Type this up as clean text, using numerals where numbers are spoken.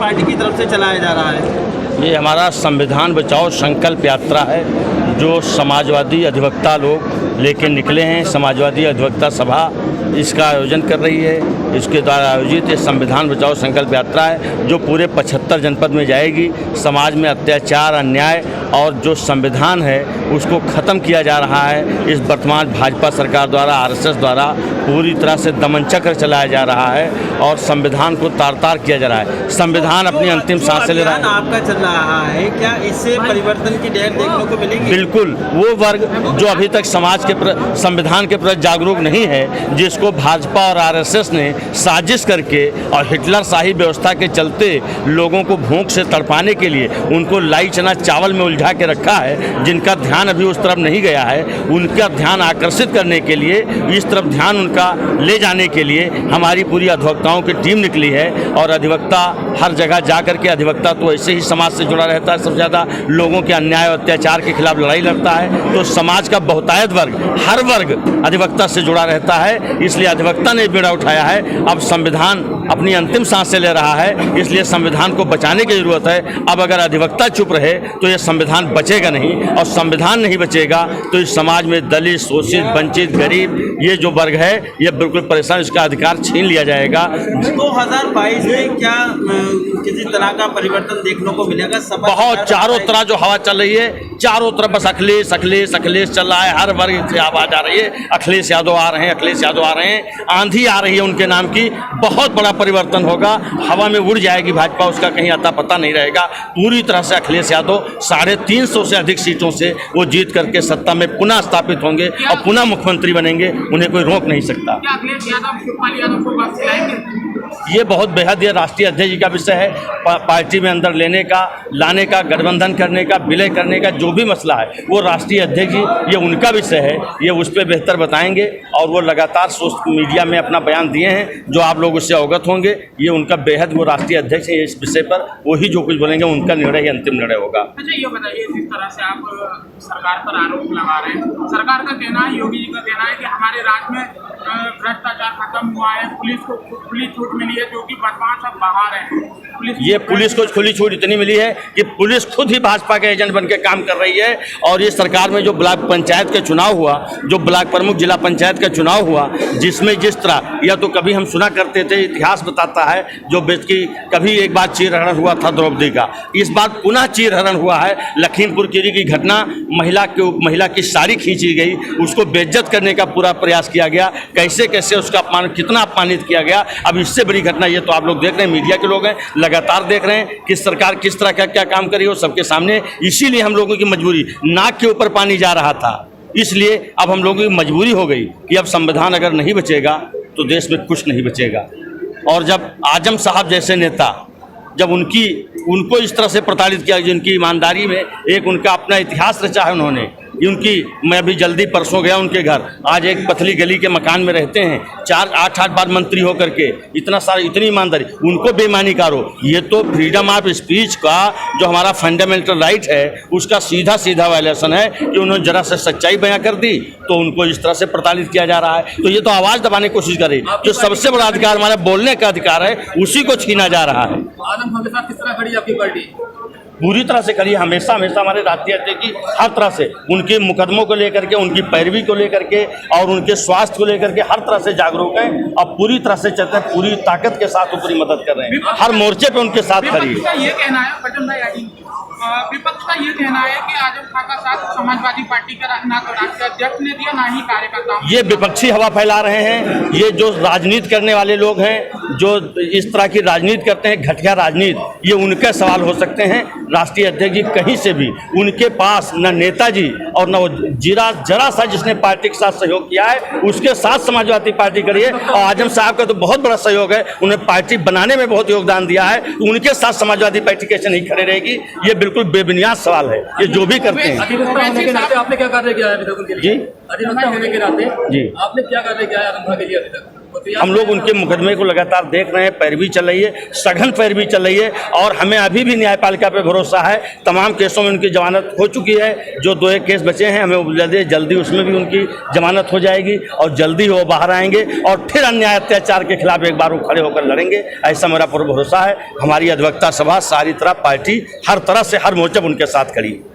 Party की तरफ से चलाया जा रहा है? ये हमारा संविधान बचाओ संकल्प यात्रा है, जो समाजवादी अधिवक्ता लोग लेके निकले हैं। समाजवादी अधिवक्ता सभा इसका आयोजन कर रही है। इसके द्वारा आयोजित ये संविधान बचाओ संकल्प यात्रा है, जो पूरे 75 जनपद में जाएगी। समाज में अत्याचार, अन्याय और जो संविधान है उसको ख़त्म किया जा रहा है। इस वर्तमान भाजपा सरकार द्वारा, आरएसएस द्वारा पूरी तरह से दमन चक्र चलाया जा रहा है और संविधान को तार-तार किया जा रहा है। संविधान अपनी अंतिम सांसें ले रहा है। आपका चल रहा है, क्या इससे परिवर्तन की लहर देखने को मिलेगी? बिल्कुल। वो वर्ग जो अभी तक समाज के संविधान के प्रति जागरूक नहीं है, जिसको भाजपा और आरएसएस ने साजिश करके और हिटलर शाही व्यवस्था के चलते लोगों को भूख से तड़पाने के लिए उनको लाई चना चावल में उलझा के रखा है, जिनका ध्यान अभी उस तरफ नहीं गया है, उनका ध्यान आकर्षित करने के लिए, इस तरफ ध्यान उनका ले जाने के लिए हमारी पूरी अधिवक्ताओं की टीम निकली है। और अधिवक्ता हर जगह जा कर के, अधिवक्ता तो ऐसे ही समाज से जुड़ा रहता है, सबसे ज़्यादा लोगों के अन्याय और अत्याचार के खिलाफ लड़ाई लड़ता है। तो समाज का बहुतायत वर्ग, हर वर्ग अधिवक्ता से जुड़ा रहता है, इसलिए अधिवक्ता ने बीड़ा उठाया है। अब संविधान अपनी अंतिम सांसें ले रहा है, इसलिए संविधान को बचाने की जरूरत है। अब अगर अधिवक्ता चुप रहे तो ये संविधान बचेगा नहीं, और संविधान नहीं बचेगा तो इस समाज में दलित, शोषित, वंचित, गरीब ये जो वर्ग है ये बिल्कुल परेशान, इसका अधिकार छीन लिया जाएगा। 2022 में क्या किसी तरह का परिवर्तन देखने को मिलेगा? बहुत चारों तरह जो हवा चल रही है, चारों तरफ बस अखिलेश अखिलेश अखिलेश चल रहा है। हर वर्ग से आवाज आ रही है, अखिलेश यादव आ रहे हैं, अखिलेश यादव आ रहे हैं। आंधी आ रही है उनके नाम की। बहुत बड़ा परिवर्तन होगा, हवा में उड़ जाएगी भाजपा, उसका कहीं अता पता नहीं रहेगा। पूरी तरह से अखिलेश यादव 350 से अधिक सीटों से वो जीत करके सत्ता में पुनः स्थापित होंगे और पुनः मुख्यमंत्री बनेंगे। उन्हें कोई रोक नहीं सकता। क्या अखिलेश यादव शिवपाल यादव को वापस लाएंगे? ये बहुत बेहद ये राष्ट्रीय अध्यक्ष जी का विषय है। पार्टी में अंदर लेने का, लाने का, गठबंधन करने का, विलय करने का जो भी मसला है वो राष्ट्रीय अध्यक्ष जी, ये उनका विषय है। ये उस पर बेहतर बताएंगे और वो लगातार सोशल मीडिया में अपना बयान दिए हैं, जो आप लोग उससे अवगत होंगे। ये उनका बेहद, वो राष्ट्रीय अध्यक्ष है, इस विषय पर वही जो कुछ बोलेंगे उनका निर्णय ही अंतिम निर्णय होगा। अच्छा, ये बताइए, जिस तरह से आप सरकार पर आरोप लगा रहे हैं, सरकार का कहना है, योगी जी का कहना है कि हमारे राज्य में भ्रष्टाचार खत्म हुआ है, पुलिस को खुली छूट मिली है, जो कि बदमाश अब बाहर है। पुलिस को खुली छूट इतनी मिली है कि पुलिस खुद ही भाजपा के एजेंट बन के काम कर रही है। और ये सरकार में जो ब्लॉक पंचायत का चुनाव हुआ, जो ब्लॉक प्रमुख जिला पंचायत का चुनाव हुआ, जिसमें जिस तरह, या तो कभी हम सुना करते थे, इतिहास बताता है, जो की कभी एक बार चीरहरण हुआ था द्रौपदी का, इस बार पुनः चीरहरण हुआ है। लखीमपुर खीरी की घटना, महिला की साड़ी खींची गई, उसको बेइज्जत करने का पूरा प्रयास किया गया। कैसे कैसे उसका अपमान, कितना अपमानित किया गया। अब इससे बड़ी घटना ये तो आप लोग देख रहे हैं, मीडिया के लोग हैं, लगातार देख रहे हैं कि सरकार किस तरह का क्या काम कर रही है सबके सामने। इसीलिए हम लोगों की मजबूरी, नाक के ऊपर पानी जा रहा था, इसलिए अब हम लोगों की मजबूरी हो गई कि अब संविधान अगर नहीं बचेगा तो देश में कुछ नहीं बचेगा। और जब आजम साहब जैसे नेता, जब उनको इस तरह से प्रताड़ित किया, जिनकी ईमानदारी में एक उनका अपना इतिहास रचा है उन्होंने, मैं अभी जल्दी परसों गया उनके घर, आज एक पतली गली के मकान में रहते हैं, 8 बार मंत्री होकर के, इतना सारा, इतनी ईमानदारी, उनको बेईमानी करो। ये तो फ्रीडम ऑफ स्पीच का जो हमारा फंडामेंटल राइट है उसका सीधा सीधा वायलेशन है कि उन्होंने जरा से सच्चाई बयां कर दी तो उनको इस तरह से प्रताड़ित किया जा रहा है। तो ये तो आवाज़ दबाने की कोशिश कर रही है। जो सबसे बड़ा अधिकार हमारा बोलने का अधिकार है, उसी को छीना जा रहा है। आजम खान के साथ किस तरह खड़ी आपकी पार्टी? पूरी तरह से करिए, हमेशा हमारे राष्ट्रीय अध्यक्ष की हर तरह से उनके मुकदमों को लेकर के, उनकी पैरवी को लेकर के और उनके स्वास्थ्य को लेकर के हर तरह से जागरूक हैं और पूरी तरह से चलते हैं, पूरी ताकत के साथ पूरी मदद कर रहे हैं। हर मोर्चे पे उनके साथ खड़ी है। ये कहना है बजन भाई, विपक्ष का ये कहना है कि आजम खान का साथ समाजवादी पार्टी का ना तो राष्ट्रीय अध्यक्ष ने दिया, ना ही कार्यकर्ता। ये विपक्षी हवा फैला रहे हैं। ये जो राजनीति करने वाले लोग हैं, जो इस तरह की राजनीति करते हैं, घटिया राजनीति, ये उनके सवाल हो सकते हैं। राष्ट्रीय अध्यक्ष जी कहीं से भी, उनके पास न नेताजी और न वो जरा सा जिसने पार्टी के साथ सहयोग किया है, उसके साथ समाजवादी पार्टी करी है। और आजम साहब का तो बहुत बड़ा सहयोग है, उन्हें पार्टी बनाने में बहुत योगदान दिया है। उनके साथ समाजवादी पार्टी कैसे नहीं खड़े रहेगी, ये बिल्कुल बेबुनियाद सवाल है। ये जो भी करते हैं। अधिवक्ता होने के नाते आपने क्या कार्य किया है अभी तक उनके लिए? जी, अधिवक्ता होने के नाते जी, आपने क्या कार्य किया है आजम खान के लिए अभी तक? हम लोग उनके मुकदमे को लगातार देख रहे हैं, पैरवी चल रही है, सघन पैरवी चल रही है और हमें अभी भी न्यायपालिका पे भरोसा है। तमाम केसों में उनकी जमानत हो चुकी है, जो 2-1 केस बचे हैं हमें जल्दी उसमें भी उनकी जमानत हो जाएगी और जल्दी वो बाहर आएंगे और फिर अन्याय अत्याचार के खिलाफ एक बार वो खड़े होकर लड़ेंगे, ऐसा मेरा पूरा भरोसा है। हमारी अधिवक्ता सभा सारी तरह पार्टी हर तरह से हर मोर्चे पर उनके साथ खड़ी है।